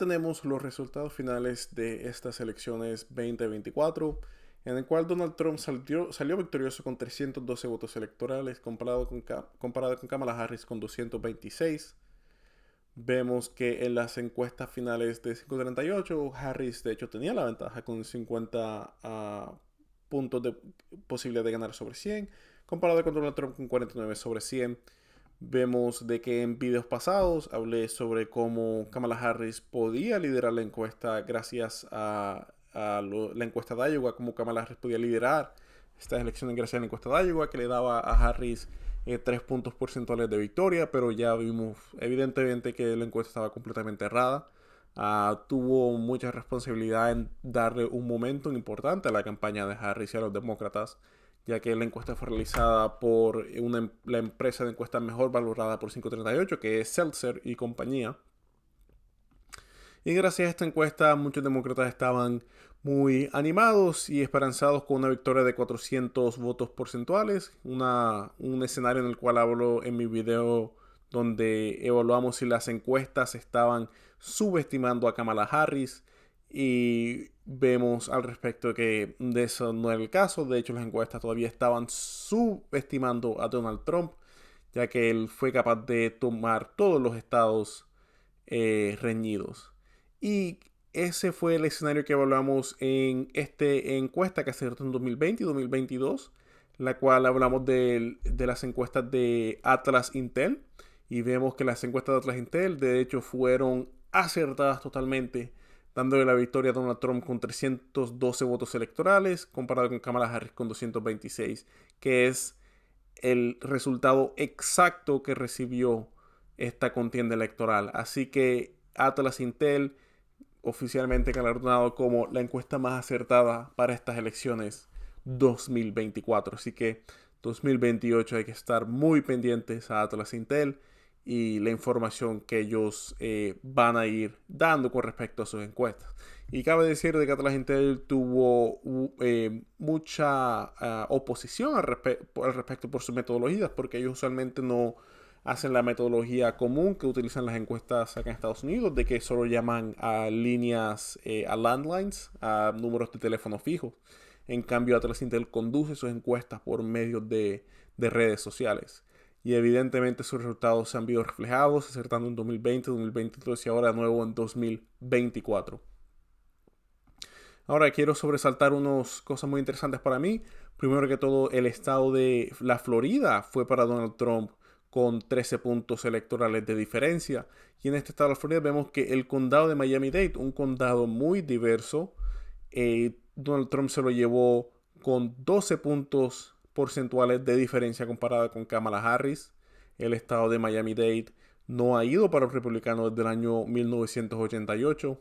tenemos los resultados finales de estas elecciones 2024, en el cual Donald Trump salió victorioso con 312 votos electorales, comparado con Kamala Harris con 226. Vemos que en las encuestas finales de 538, Harris de hecho tenía la ventaja con 50 puntos de posibilidad de ganar sobre 100, comparado con Donald Trump con 49 sobre 100. Vemos de que en videos pasados hablé sobre cómo Kamala Harris podía liderar la encuesta gracias a la encuesta de Iowa, cómo Kamala Harris podía liderar estas elecciones gracias a la encuesta de Iowa, que le daba a Harris 3 puntos porcentuales de victoria, pero ya vimos evidentemente que la encuesta estaba completamente errada. Tuvo mucha responsabilidad en darle un momento importante a la campaña de Harris y a los demócratas, ya que la encuesta fue realizada por la empresa de encuesta mejor valorada por 538, que es Seltzer y compañía. Y gracias a esta encuesta, muchos demócratas estaban muy animados y esperanzados con una victoria de 400 votos porcentuales, un escenario en el cual hablo en mi video donde evaluamos si las encuestas estaban subestimando a Kamala Harris, y vemos al respecto que de eso no era el caso. De hecho, las encuestas todavía estaban subestimando a Donald Trump, ya que él fue capaz de tomar todos los estados reñidos. Y ese fue el escenario que evaluamos en esta encuesta que se hizo en 2020 y 2022, la cual hablamos de las encuestas de Atlas Intel. Y vemos que las encuestas de Atlas Intel de hecho fueron acertadas totalmente, dándole la victoria a Donald Trump con 312 votos electorales, comparado con Kamala Harris con 226, que es el resultado exacto que recibió esta contienda electoral. Así que Atlas Intel oficialmente galardonado como la encuesta más acertada para estas elecciones 2024. Así que 2028 hay que estar muy pendientes a Atlas Intel y la información que ellos van a ir dando con respecto a sus encuestas. Y cabe decir de que Atlas Intel tuvo mucha oposición al respecto por sus metodologías, porque ellos usualmente no hacen la metodología común que utilizan las encuestas acá en Estados Unidos, de que solo llaman a líneas, a landlines, a números de teléfono fijos. En cambio, Atlas Intel conduce sus encuestas por medios de redes sociales. Y evidentemente sus resultados se han visto reflejados, acertando en 2020, 2022 y ahora de nuevo en 2024. Ahora quiero sobresaltar unas cosas muy interesantes para mí. Primero que todo, el estado de la Florida fue para Donald Trump con 13 puntos electorales de diferencia. Y en este estado de la Florida vemos que el condado de Miami-Dade, un condado muy diverso, Donald Trump se lo llevó con 12 puntos porcentuales de diferencia comparada con Kamala Harris. El estado de Miami-Dade no ha ido para los republicanos desde el año 1988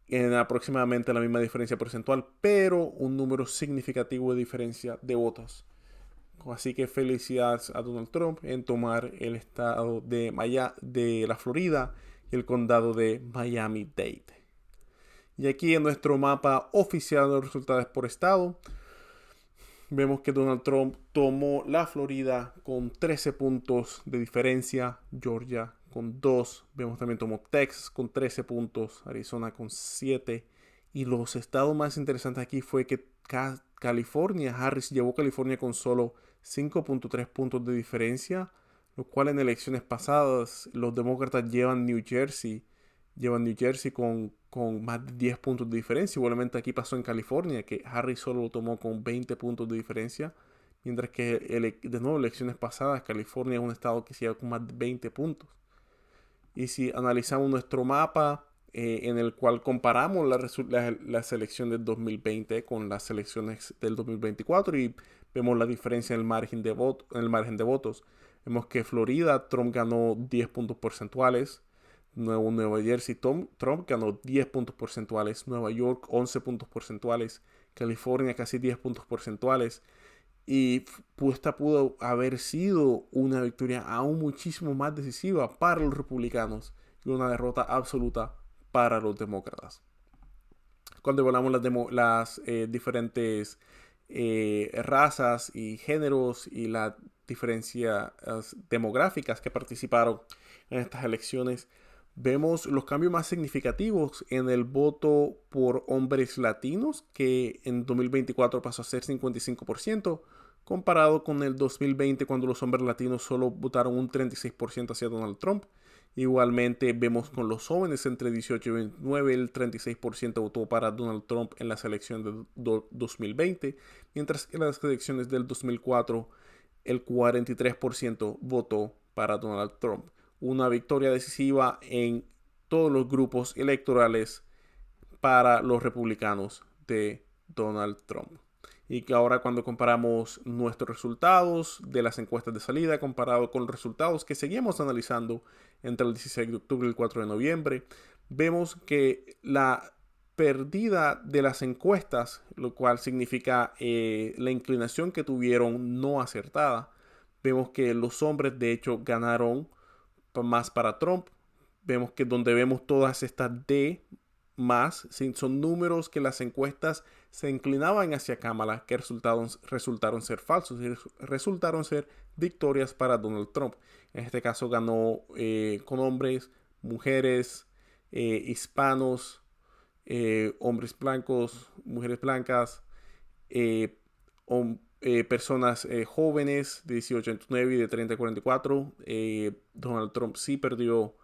en aproximadamente la misma diferencia porcentual, pero un número significativo de diferencia de votos. Así que felicidades a Donald Trump en tomar el estado de la Florida y el condado de Miami-Dade. Y aquí en nuestro mapa oficial de los resultados por estado, vemos que Donald Trump tomó la Florida con 13 puntos de diferencia, Georgia con 2, vemos también tomó Texas con 13 puntos, Arizona con 7, y los estados más interesantes aquí fue que California, Harris llevó California con solo 5.3 puntos de diferencia, lo cual en elecciones pasadas los demócratas llevan New Jersey con más de 10 puntos de diferencia. Igualmente aquí pasó en California, que Harris solo lo tomó con 20 puntos de diferencia, mientras que de nuevo elecciones pasadas California es un estado que se lleva con más de 20 puntos. Y si analizamos nuestro mapa, en el cual comparamos la selección del 2020 con las selecciones del 2024 y vemos la diferencia en en el margen de votos. Vemos que Florida, Trump ganó 10 puntos porcentuales. Nueva Jersey, Trump ganó 10 puntos porcentuales. Nueva York, 11 puntos porcentuales. California, casi 10 puntos porcentuales. Y esta pudo haber sido una victoria aún muchísimo más decisiva para los republicanos y una derrota absoluta para los demócratas. Cuando evaluamos las diferentes razas y géneros y las diferencias demográficas que participaron en estas elecciones, Vemos los cambios más significativos en el voto por hombres latinos, que en 2024 pasó a ser 55%, comparado con el 2020 cuando los hombres latinos solo votaron un 36% hacia Donald Trump. Igualmente vemos con los jóvenes entre 18 y 29, el 36% votó para Donald Trump en las elecciones de 2020, mientras que en las elecciones del 2004 el 43% votó para Donald Trump. Una victoria decisiva en todos los grupos electorales para los republicanos de Donald Trump. Y que ahora cuando comparamos nuestros resultados de las encuestas de salida comparado con los resultados que seguimos analizando entre el 16 de octubre y el 4 de noviembre, vemos que la pérdida de las encuestas, lo cual significa la inclinación que tuvieron no acertada, vemos que los hombres de hecho ganaron más para Trump. Vemos que donde vemos todas estas D más, son números que las encuestas se inclinaban hacia Kamala, que resultaron ser falsos y resultaron ser victorias para Donald Trump. En este caso ganó con hombres, mujeres, hispanos, hombres blancos, mujeres blancas, personas jóvenes de 18 a 29 y de 30 a 44. Donald Trump sí perdió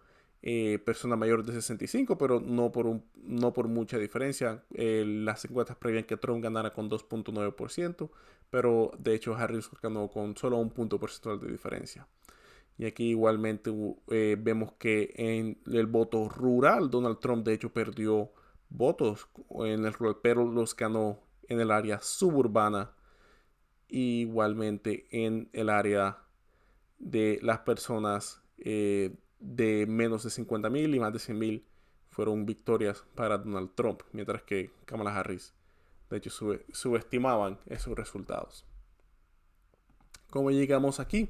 personas mayores de 65, pero no por mucha diferencia. Las encuestas prevían que Trump ganara con 2.9%, pero de hecho Harris ganó con solo un punto porcentual de diferencia. Y aquí igualmente vemos que en el voto rural Donald Trump de hecho perdió votos en el rural, pero los ganó en el área suburbana, igualmente en el área de las personas de menos de 50,000 y más de 100,000 fueron victorias para Donald Trump, mientras que Kamala Harris de hecho subestimaban esos resultados. ¿Cómo llegamos aquí?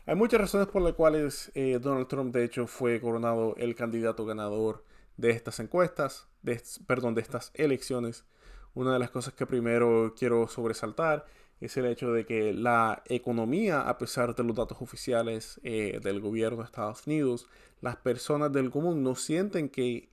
Hay muchas razones por las cuales Donald Trump de hecho fue coronado el candidato ganador de estas encuestas, de estas elecciones. Una de las cosas que primero quiero sobresaltar es el hecho de que la economía, a pesar de los datos oficiales del gobierno de Estados Unidos, las personas del común no sienten que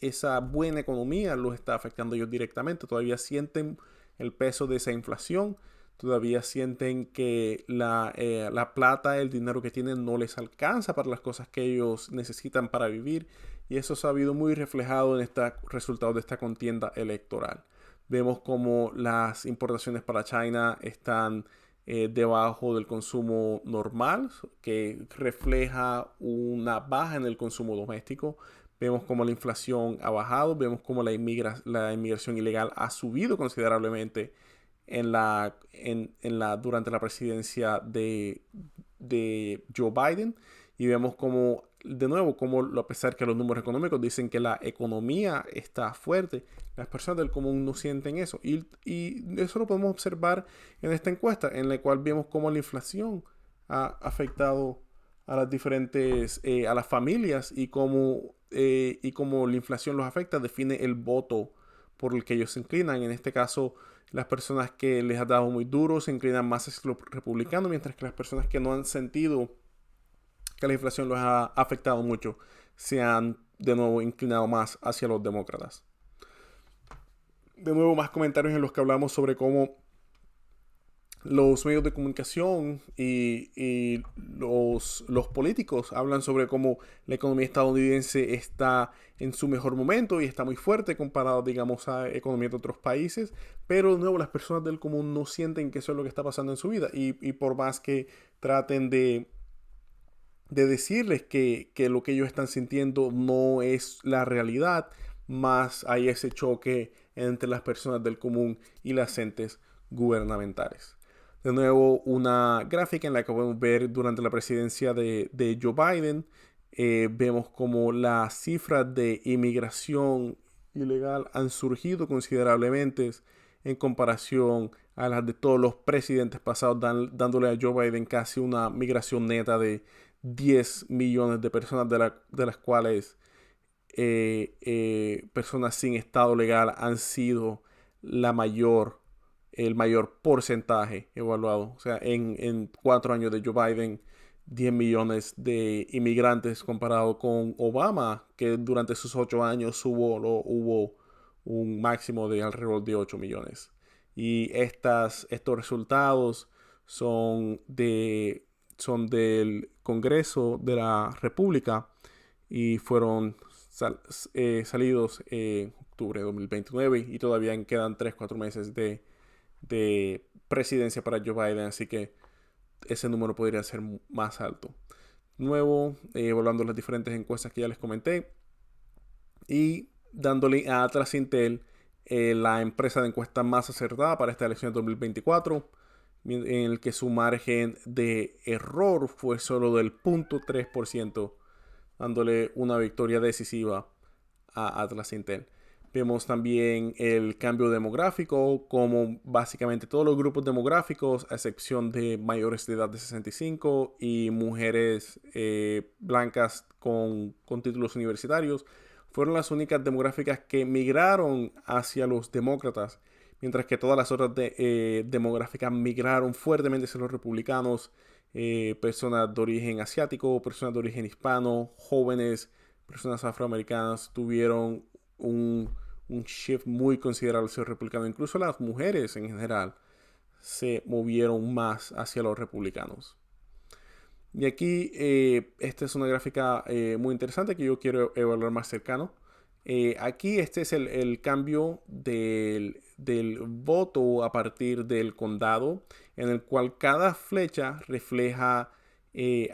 esa buena economía los está afectando ellos directamente. Todavía sienten el peso de esa inflación, todavía sienten que la plata, el dinero que tienen no les alcanza para las cosas que ellos necesitan para vivir. Y eso se ha habido muy reflejado en este resultado de esta contienda electoral. Vemos como las importaciones para China están debajo del consumo normal, que refleja una baja en el consumo doméstico. Vemos como la inflación ha bajado, vemos como la inmigración ilegal ha subido considerablemente durante la presidencia de Joe Biden. Y vemos como, de nuevo, como a pesar que los números económicos dicen que la economía está fuerte, las personas del común no sienten eso. Y eso lo podemos observar en esta encuesta, en la cual vemos cómo la inflación ha afectado a las diferentes, a las familias y cómo la inflación los afecta, define el voto por el que ellos se inclinan. En este caso, las personas que les ha dado muy duro se inclinan más hacia los republicanos, mientras que las personas que no han sentido que la inflación los ha afectado mucho se han de nuevo inclinado más hacia los demócratas. De nuevo, más comentarios en los que hablamos sobre cómo los medios de comunicación y los políticos hablan sobre cómo la economía estadounidense está en su mejor momento y está muy fuerte comparado, digamos, a economías de otros países, pero de nuevo las personas del común no sienten que eso es lo que está pasando en su vida y por más que traten de decirles que lo que ellos están sintiendo no es la realidad, más hay ese choque entre las personas del común y las entes gubernamentales. De nuevo, una gráfica en la que podemos ver durante la presidencia de Joe Biden, vemos como las cifras de inmigración ilegal han surgido considerablemente en comparación a las de todos los presidentes pasados, dándole a Joe Biden casi una migración neta de 10 millones de personas, de las cuales personas sin estado legal han sido el mayor porcentaje evaluado. O sea, en 4 años de Joe Biden, 10 millones de inmigrantes comparado con Obama, que durante sus 8 años hubo un máximo de alrededor de 8 millones. Y estos resultados son, son del Congreso de la República y fueron salidos en octubre de 2029 y todavía quedan 3-4 meses de presidencia para Joe Biden, así que ese número podría ser más alto. Nuevo, evaluando las diferentes encuestas que ya les comenté y dándole a Atlas Intel la empresa de encuesta más acertada para esta elección de 2024, en el que su margen de error fue solo del 0.3%, dándole una victoria decisiva a Atlas Intel. Vemos también el cambio demográfico, como básicamente todos los grupos demográficos, a excepción de mayores de edad de 65 y mujeres blancas con títulos universitarios, fueron las únicas demográficas que migraron hacia los demócratas, mientras que todas las otras demográficas migraron fuertemente hacia los republicanos, personas de origen asiático, personas de origen hispano, jóvenes, personas afroamericanas tuvieron un shift muy considerable hacia los republicanos. Incluso las mujeres en general se movieron más hacia los republicanos. Y aquí, esta es una gráfica muy interesante que yo quiero evaluar más cercano. Aquí este es el cambio del voto a partir del condado, en el cual cada flecha refleja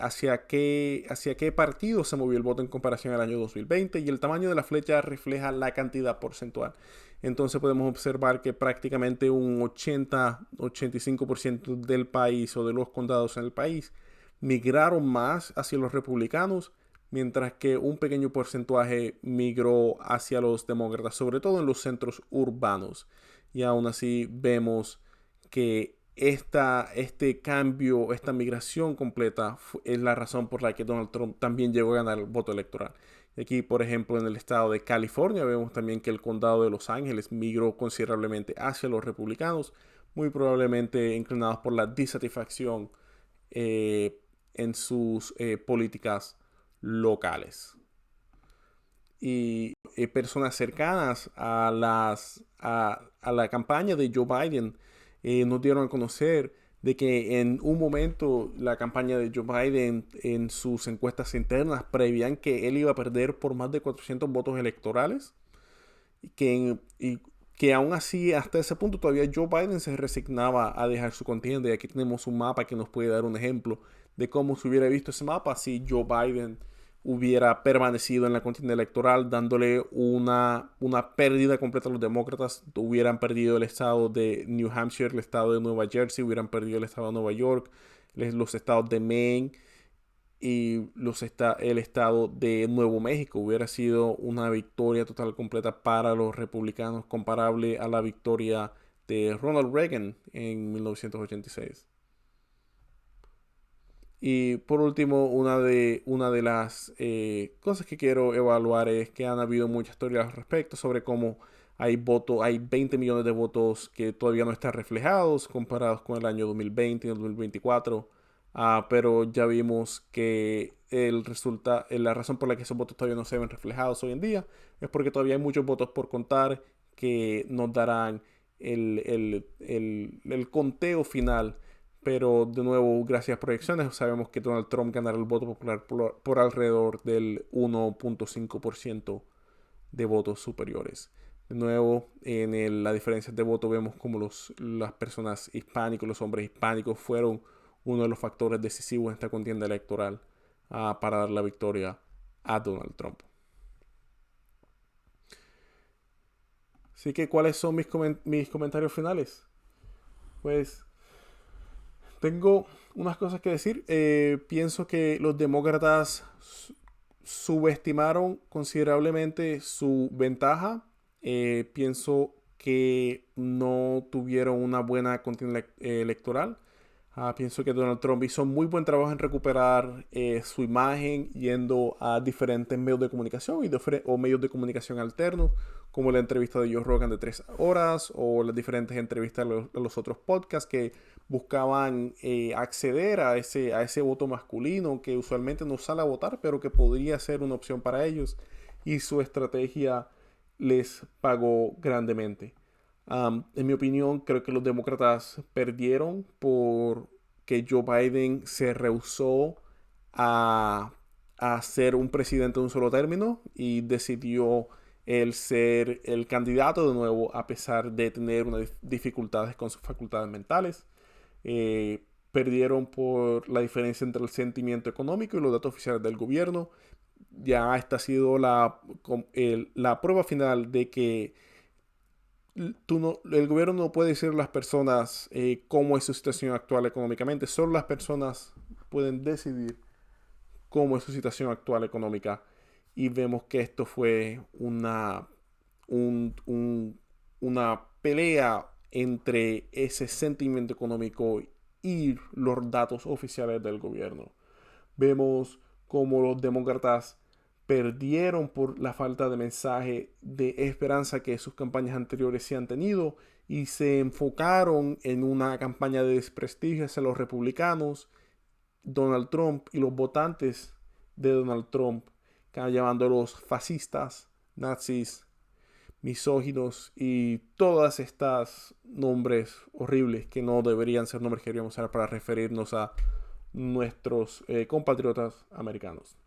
hacia qué partido se movió el voto en comparación al año 2020, y el tamaño de la flecha refleja la cantidad porcentual. Entonces podemos observar que prácticamente un 80-85% del país o de los condados en el país migraron más hacia los republicanos, mientras que un pequeño porcentaje migró hacia los demócratas, sobre todo en los centros urbanos. Y aún así vemos que este cambio, esta migración completa es la razón por la que Donald Trump también llegó a ganar el voto electoral. Y aquí, por ejemplo, en el estado de California vemos también que el condado de Los Ángeles migró considerablemente hacia los republicanos, muy probablemente inclinados por la disatisfacción en sus políticas locales. Y personas cercanas a la campaña de Joe Biden nos dieron a conocer de que en un momento la campaña de Joe Biden en sus encuestas internas prevían que él iba a perder por más de 400 votos electorales, y que aún así hasta ese punto todavía Joe Biden se resignaba a dejar su contienda. Y aquí tenemos un mapa que nos puede dar un ejemplo de cómo se hubiera visto ese mapa si Joe Biden hubiera permanecido en la contienda electoral, dándole una pérdida completa a los demócratas. Hubieran perdido el estado de New Hampshire, el estado de Nueva Jersey, hubieran perdido el estado de Nueva York, los estados de Maine y el estado de Nuevo México. Hubiera sido una victoria total completa para los republicanos, comparable a la victoria de Ronald Reagan en 1986. Y por último, una de las cosas que quiero evaluar es que han habido muchas teorías al respecto sobre cómo hay 20 millones de votos que todavía no están reflejados comparados con el año 2020 y el 2024. Pero ya vimos que la razón por la que esos votos todavía no se ven reflejados hoy en día es porque todavía hay muchos votos por contar que nos darán el conteo final. Pero de nuevo, gracias a proyecciones, sabemos que Donald Trump ganará el voto popular por alrededor del 1.5% de votos superiores. De nuevo, en la diferencia de voto vemos como las personas hispánicas, los hombres hispánicos fueron uno de los factores decisivos en esta contienda electoral para dar la victoria a Donald Trump. Así que, ¿cuáles son mis comentarios finales? Pues tengo unas cosas que decir. Pienso que los demócratas subestimaron considerablemente su ventaja. Pienso que no tuvieron una buena contienda electoral. Pienso que Donald Trump hizo muy buen trabajo en recuperar su imagen yendo a diferentes medios de comunicación o medios de comunicación alternos, como la entrevista de Joe Rogan de 3 horas o las diferentes entrevistas a los otros podcasts que buscaban acceder a ese voto masculino que usualmente no sale a votar, pero que podría ser una opción para ellos. Y su estrategia les pagó grandemente. En mi opinión, creo que los demócratas perdieron porque Joe Biden se rehusó a, a ser un presidente de un solo término y decidió el ser el candidato de nuevo a pesar de tener unas dificultades con sus facultades mentales. Perdieron por la diferencia entre el sentimiento económico y los datos oficiales del gobierno. Ya esta ha sido la prueba final de que el gobierno no puede decir a las personas cómo es su situación actual económicamente. Solo las personas pueden decidir cómo es su situación actual económica. Y vemos que esto fue una pelea entre ese sentimiento económico y los datos oficiales del gobierno. Vemos cómo los demócratas perdieron por la falta de mensaje de esperanza que sus campañas anteriores se han tenido y se enfocaron en una campaña de desprestigio hacia los republicanos, Donald Trump y los votantes de Donald Trump, llamándolos fascistas, nazis, misóginos y todas estas nombres horribles que no deberían ser nombres que deberíamos usar para referirnos a nuestros compatriotas americanos.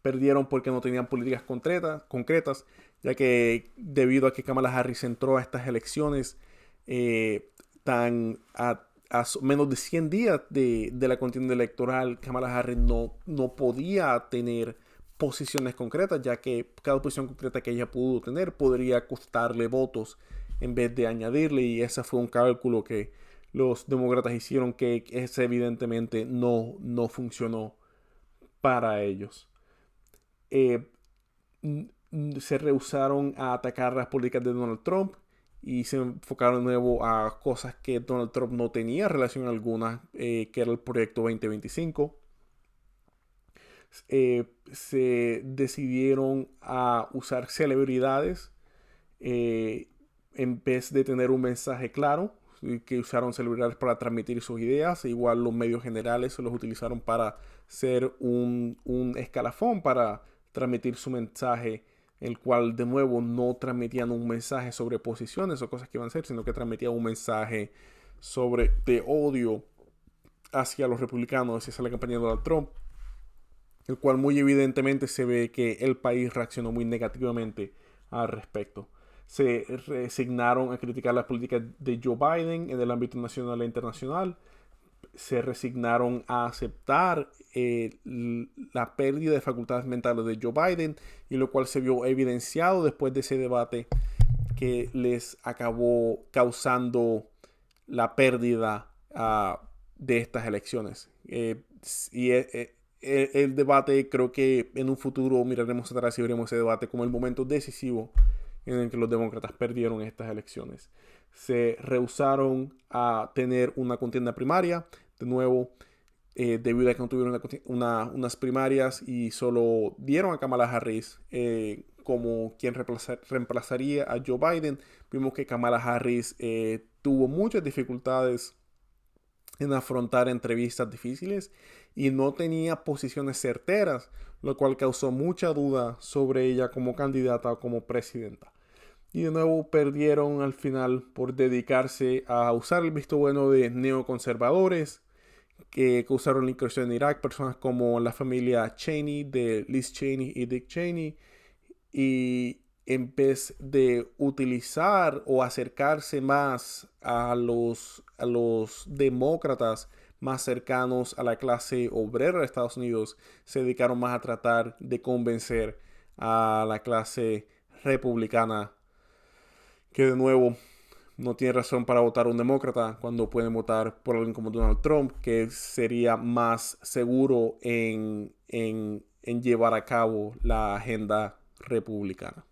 Perdieron porque no tenían políticas concretas, ya que debido a que Kamala Harris entró a estas elecciones a menos de 100 días de la contienda electoral, Kamala Harris no podía tener posiciones concretas, ya que cada posición concreta que ella pudo tener podría costarle votos en vez de añadirle, y ese fue un cálculo que los demócratas hicieron que ese evidentemente no funcionó para ellos. Se rehusaron a atacar las políticas de Donald Trump y se enfocaron de nuevo a cosas que Donald Trump no tenía relación alguna, que era el proyecto 2025. Se decidieron a usar celebridades en vez de tener un mensaje claro, que usaron celebridades para transmitir sus ideas. Igual los medios generales se los utilizaron para ser un escalafón para transmitir su mensaje, el cual de nuevo no transmitían un mensaje sobre posiciones o cosas que iban a ser, sino que transmitían un mensaje de odio hacia los republicanos, hacia la campaña de Donald Trump, el cual muy evidentemente se ve que el país reaccionó muy negativamente al respecto. Se resignaron a criticar las políticas de Joe Biden en el ámbito nacional e internacional. Se resignaron a aceptar la pérdida de facultades mentales de Joe Biden, y lo cual se vio evidenciado después de ese debate que les acabó causando la pérdida de estas elecciones. El debate, creo que en un futuro miraremos atrás y veremos ese debate como el momento decisivo en el que los demócratas perdieron estas elecciones. Se rehusaron a tener una contienda primaria, de nuevo, debido a que no tuvieron unas primarias y solo dieron a Kamala Harris como quien reemplazaría a Joe Biden. Vimos que Kamala Harris tuvo muchas dificultades en afrontar entrevistas difíciles y no tenía posiciones certeras, lo cual causó mucha duda sobre ella como candidata o como presidenta. Y de nuevo perdieron al final por dedicarse a usar el visto bueno de neoconservadores que usaron la incursión en Irak, personas como la familia Cheney, de Liz Cheney y Dick Cheney, y en vez de utilizar o acercarse más a los demócratas más cercanos a la clase obrera de Estados Unidos, se dedicaron más a tratar de convencer a la clase republicana, que de nuevo no tiene razón para votar un demócrata cuando pueden votar por alguien como Donald Trump, que sería más seguro en llevar a cabo la agenda republicana.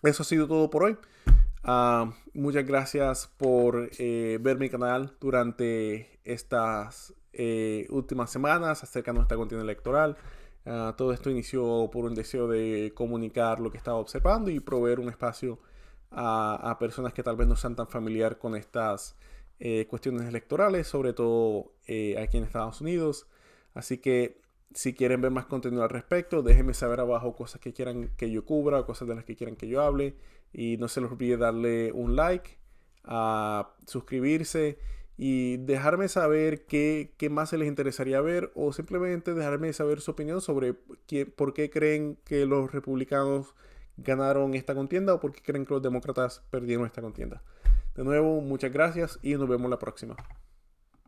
Eso ha sido todo por hoy. Muchas gracias por ver mi canal durante estas últimas semanas acerca de nuestra contienda electoral. Todo esto inició por un deseo de comunicar lo que estaba observando y proveer un espacio a personas que tal vez no sean tan familiar con estas cuestiones electorales, sobre todo aquí en Estados Unidos. Así que si quieren ver más contenido al respecto, déjenme saber abajo cosas que quieran que yo cubra, cosas de las que quieran que yo hable. Y no se les olvide darle un like, suscribirse y dejarme saber qué más se les interesaría ver, o simplemente dejarme saber su opinión sobre por qué creen que los republicanos ganaron esta contienda o por qué creen que los demócratas perdieron esta contienda. De nuevo, muchas gracias y nos vemos la próxima.